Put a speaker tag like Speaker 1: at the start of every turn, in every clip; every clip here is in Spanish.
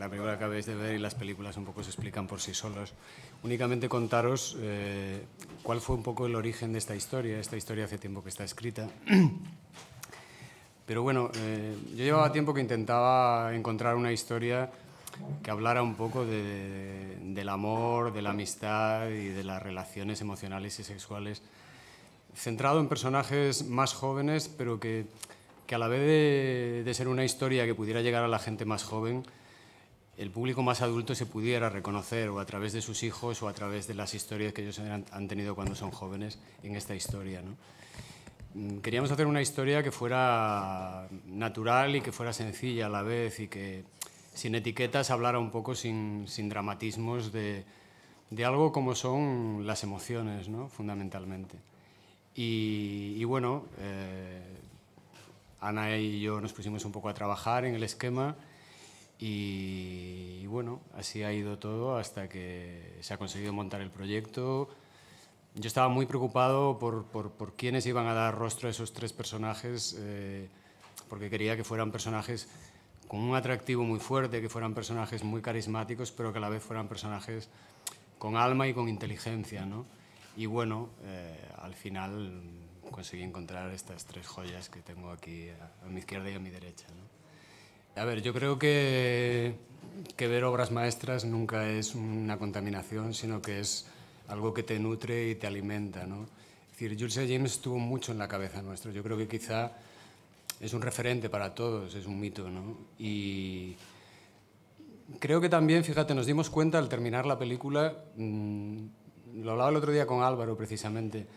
Speaker 1: la película que acabáis de ver y las películas un poco se explican por sí solos. Únicamente contaros cuál fue un poco el origen de esta historia. Esta historia hace tiempo que está escrita. Pero bueno, yo llevaba tiempo que intentaba encontrar una historia que hablara un poco del amor, de la amistad y de las relaciones emocionales y sexuales, centrado en personajes más jóvenes, pero que a la vez de ser una historia que pudiera llegar a la gente más joven, el público más adulto se pudiera reconocer o a través de sus hijos o a través de las historias que ellos han tenido cuando son jóvenes en esta historia, ¿no? Queríamos hacer una historia que fuera natural y que fuera sencilla a la vez y que sin etiquetas hablara un poco sin dramatismos de algo como son las emociones, ¿no? Fundamentalmente. Y bueno, Ana y yo nos pusimos un poco a trabajar en el esquema y bueno, así ha ido todo hasta que se ha conseguido montar el proyecto. Yo estaba muy preocupado por quiénes iban a dar rostro a esos tres personajes, porque quería que fueran personajes con un atractivo muy fuerte, que fueran personajes muy carismáticos, pero que a la vez fueran personajes con alma y con inteligencia, ¿no? Y bueno, al final conseguí encontrar estas tres joyas que tengo aquí a mi izquierda y a mi derecha, ¿no? A ver, yo creo que ver obras maestras nunca es una contaminación, sino que es algo que te nutre y te alimenta, ¿no? Es decir, Jules James estuvo mucho en la cabeza nuestra. Yo creo que quizá es un referente para todos, es un mito, ¿no? Y creo que también, fíjate, nos dimos cuenta al terminar la película, lo hablaba el otro día con Álvaro precisamente,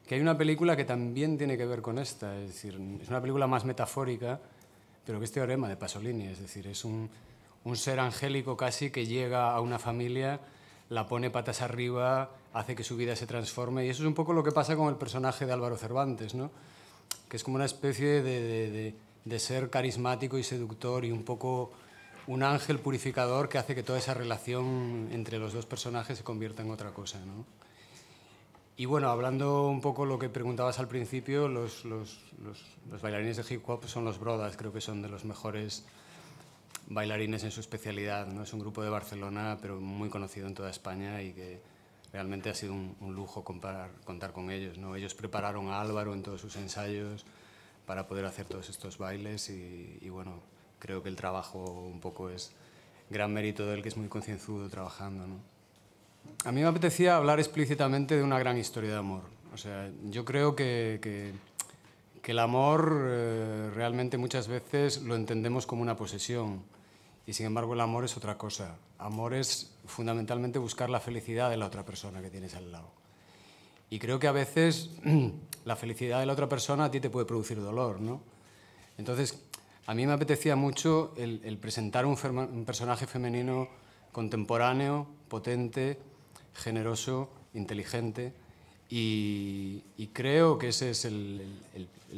Speaker 1: que hay una película que también tiene que ver con esta, es decir, es una película más metafórica, pero que es Teorema de Pasolini, es decir, es un ser angélico casi que llega a una familia, la pone patas arriba, hace que su vida se transforme, y eso es un poco lo que pasa con el personaje de Álvaro Cervantes, ¿no? Que es como una especie de ser carismático y seductor y un poco un ángel purificador que hace que toda esa relación entre los dos personajes se convierta en otra cosa, ¿no? Y bueno, hablando un poco lo que preguntabas al principio, los bailarines de hip hop son los Brodas, creo que son de los mejores bailarines en su especialidad, ¿no? Es un grupo de Barcelona, pero muy conocido en toda España y que realmente ha sido un lujo contar con ellos, ¿no? Ellos prepararon a Álvaro en todos sus ensayos para poder hacer todos estos bailes y bueno, creo que el trabajo un poco es gran mérito de él, que es muy concienzudo trabajando, ¿no? A mí me apetecía hablar explícitamente de una gran historia de amor. O sea, yo creo que el amor realmente muchas veces lo entendemos como una posesión y sin embargo el amor es otra cosa. Amor es fundamentalmente buscar la felicidad de la otra persona que tienes al lado. Y creo que a veces la felicidad de la otra persona a ti te puede producir dolor, ¿no? Entonces, a mí me apetecía mucho el presentar un personaje femenino contemporáneo, potente, generoso, inteligente, y creo que ese es el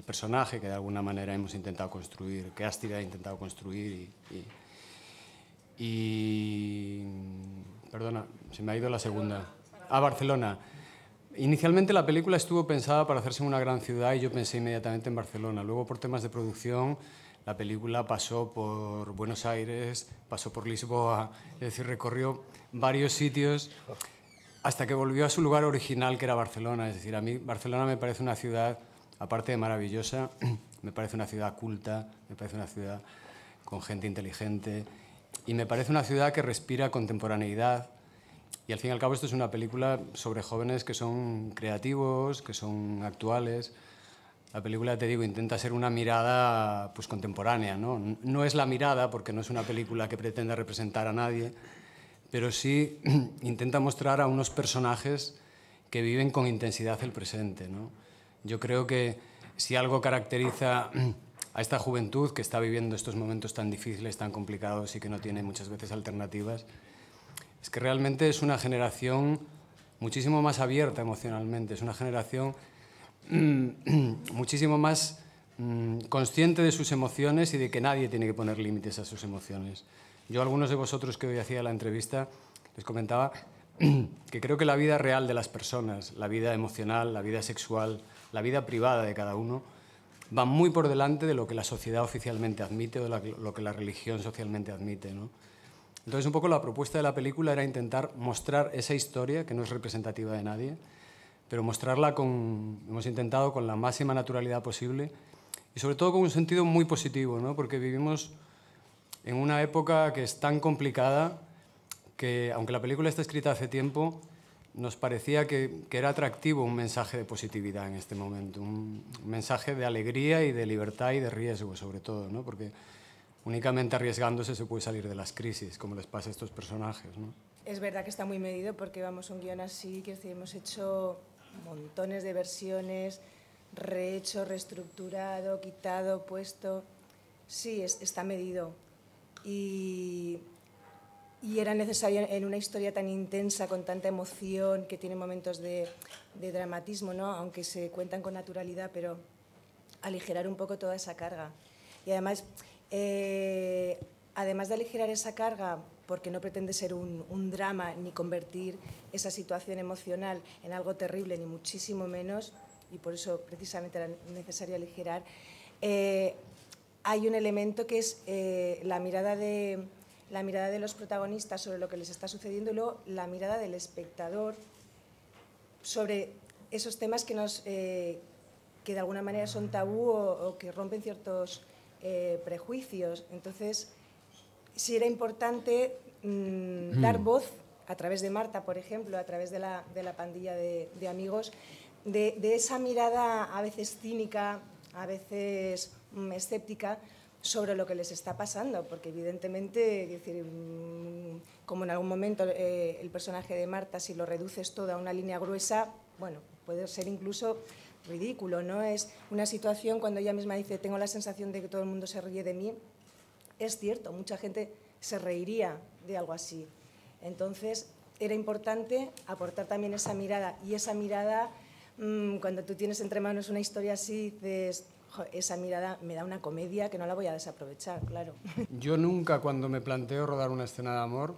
Speaker 1: personaje que de alguna manera hemos intentado construir, que Astrid ha intentado construir perdona, se me ha ido la segunda. Barcelona. Inicialmente la película estuvo pensada para hacerse en una gran ciudad y yo pensé inmediatamente en Barcelona. Luego, por temas de producción, la película pasó por Buenos Aires, pasó por Lisboa, es decir, recorrió varios sitios hasta que volvió a su lugar original, que era Barcelona. Es decir, a mí Barcelona me parece una ciudad, aparte de maravillosa, me parece una ciudad culta, me parece una ciudad con gente inteligente y me parece una ciudad que respira contemporaneidad. Y al fin y al cabo esto es una película sobre jóvenes que son creativos, que son actuales. La película, te digo, intenta ser una mirada pues, contemporánea, ¿no? No es la mirada, porque no es una película que pretenda representar a nadie, pero sí intenta mostrar a unos personajes que viven con intensidad el presente, ¿no? Yo creo que si algo caracteriza a esta juventud que está viviendo estos momentos tan difíciles, tan complicados y que no tiene muchas veces alternativas, es que realmente es una generación muchísimo más abierta emocionalmente, es una generación muchísimo más consciente de sus emociones y de que nadie tiene que poner límites a sus emociones. Yo a algunos de vosotros que hoy hacía la entrevista les comentaba que creo que la vida real de las personas, la vida emocional, la vida sexual, la vida privada de cada uno, va muy por delante de lo que la sociedad oficialmente admite o de lo que la religión socialmente admite, ¿no? Entonces, un poco la propuesta de la película era intentar mostrar esa historia, que no es representativa de nadie, pero mostrarla hemos intentado con la máxima naturalidad posible y sobre todo con un sentido muy positivo, ¿no? Porque vivimos en una época que es tan complicada que, aunque la película está escrita hace tiempo, nos parecía que era atractivo un mensaje de positividad en este momento, un mensaje de alegría y de libertad y de riesgo, sobre todo, ¿no? Porque únicamente arriesgándose se puede salir de las crisis, como les pasa a estos personajes, ¿no?
Speaker 2: Es verdad que está muy medido porque vamos, un guión así, que hemos hecho montones de versiones, rehecho, reestructurado, quitado, puesto. Sí, está medido. Y era necesario en una historia tan intensa, con tanta emoción, que tiene momentos de dramatismo, ¿no? Aunque se cuentan con naturalidad, pero aligerar un poco toda esa carga. Y además de aligerar esa carga, porque no pretende ser un drama ni convertir esa situación emocional en algo terrible, ni muchísimo menos, y por eso precisamente era necesario aligerar, hay un elemento que es la mirada de los protagonistas sobre lo que les está sucediendo y luego la mirada del espectador sobre esos temas que de alguna manera son tabú o que rompen ciertos prejuicios. Entonces, sí era importante dar voz a través de Marta, por ejemplo, a través de la pandilla de amigos, de esa mirada a veces cínica, a veces escéptica, sobre lo que les está pasando, porque evidentemente, es decir, como en algún momento el personaje de Marta, si lo reduces todo a una línea gruesa, bueno, puede ser incluso ridículo, ¿no? Es una situación cuando ella misma dice, tengo la sensación de que todo el mundo se ríe de mí. Es cierto, mucha gente se reiría de algo así. Entonces, era importante aportar también esa mirada, y esa mirada, cuando tú tienes entre manos una historia así, dices, esa mirada me da una comedia que no la voy a desaprovechar, claro.
Speaker 1: Yo nunca, cuando me planteo rodar una escena de amor,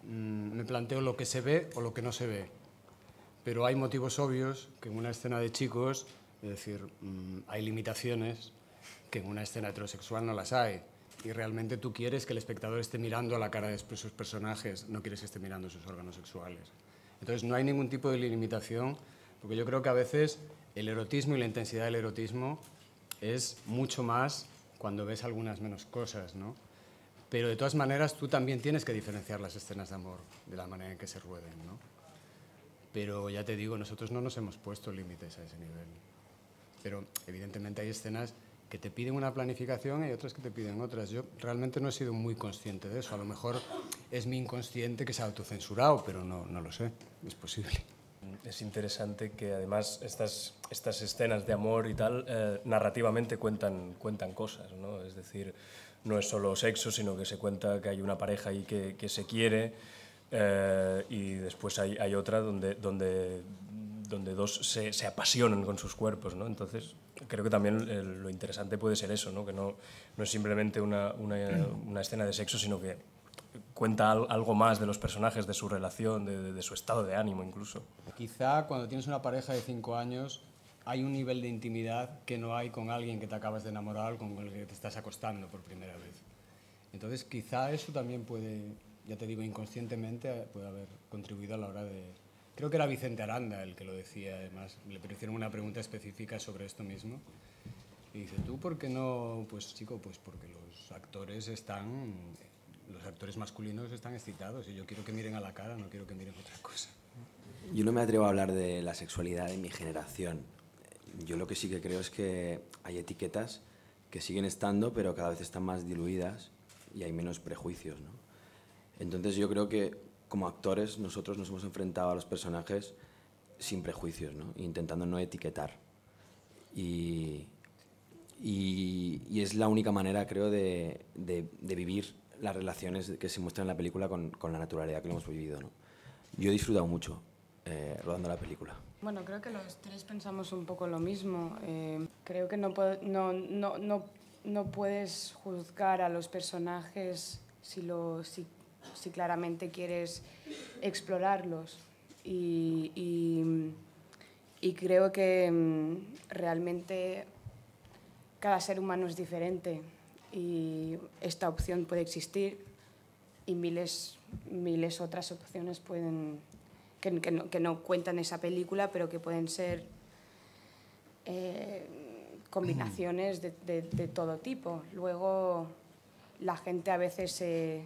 Speaker 1: me planteo lo que se ve o lo que no se ve. Pero hay motivos obvios que en una escena de chicos, es decir, hay limitaciones que en una escena heterosexual no las hay. Y realmente tú quieres que el espectador esté mirando a la cara de sus personajes, no quieres que esté mirando sus órganos sexuales. Entonces no hay ningún tipo de limitación, porque yo creo que a veces el erotismo y la intensidad del erotismo es mucho más cuando ves algunas menos cosas, ¿no? Pero de todas maneras tú también tienes que diferenciar las escenas de amor de la manera en que se rueden, ¿no? Pero ya te digo, nosotros no nos hemos puesto límites a ese nivel. Pero evidentemente hay escenas que te piden una planificación y otras que te piden otras. Yo realmente no he sido muy consciente de eso. A lo mejor es mi inconsciente que se ha autocensurado, pero no lo sé. Es posible.
Speaker 3: Es interesante que además estas escenas de amor y tal narrativamente cuentan cosas, ¿no? Es decir, no es solo sexo, sino que se cuenta que hay una pareja ahí que se quiere y después hay otra donde dos se apasionan con sus cuerpos, ¿no? Entonces, creo que también lo interesante puede ser eso, ¿no? Que no es simplemente una escena de sexo, sino que cuenta algo más de los personajes, de su relación, de su estado de ánimo incluso.
Speaker 1: Quizá cuando tienes una pareja de 5 años hay un nivel de intimidad que no hay con alguien que te acabas de enamorar o con el que te estás acostando por primera vez. Entonces quizá eso también puede, ya te digo, inconscientemente puede haber contribuido a la hora de... Creo que era Vicente Aranda el que lo decía, además, le hicieron una pregunta específica sobre esto mismo. Y dice, ¿tú por qué no? Pues chico, pues porque los actores masculinos están excitados y yo quiero que miren a la cara, no quiero que miren otra cosa.
Speaker 4: Yo no me atrevo a hablar de la sexualidad de mi generación. Yo lo que sí que creo es que hay etiquetas que siguen estando, pero cada vez están más diluidas y hay menos prejuicios, ¿no? Entonces yo creo que como actores nosotros nos hemos enfrentado a los personajes sin prejuicios, ¿no? Intentando no etiquetar. Y es la única manera, creo, de vivir las relaciones que se muestran en la película con la naturalidad que lo hemos vivido, ¿no? Yo he disfrutado mucho rodando la película.
Speaker 5: Bueno, creo que los tres pensamos un poco lo mismo. Creo que no puedes juzgar a los personajes si claramente quieres explorarlos. Y creo que realmente cada ser humano es diferente y esta opción puede existir y miles otras opciones pueden, que no cuentan esa película, pero que pueden ser combinaciones de todo tipo. Luego la gente a veces se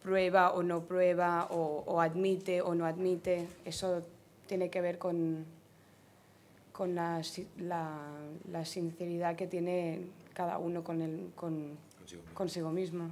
Speaker 5: prueba o no prueba, o admite o no admite. Eso tiene que ver con la sinceridad que tiene cada uno consigo mismo.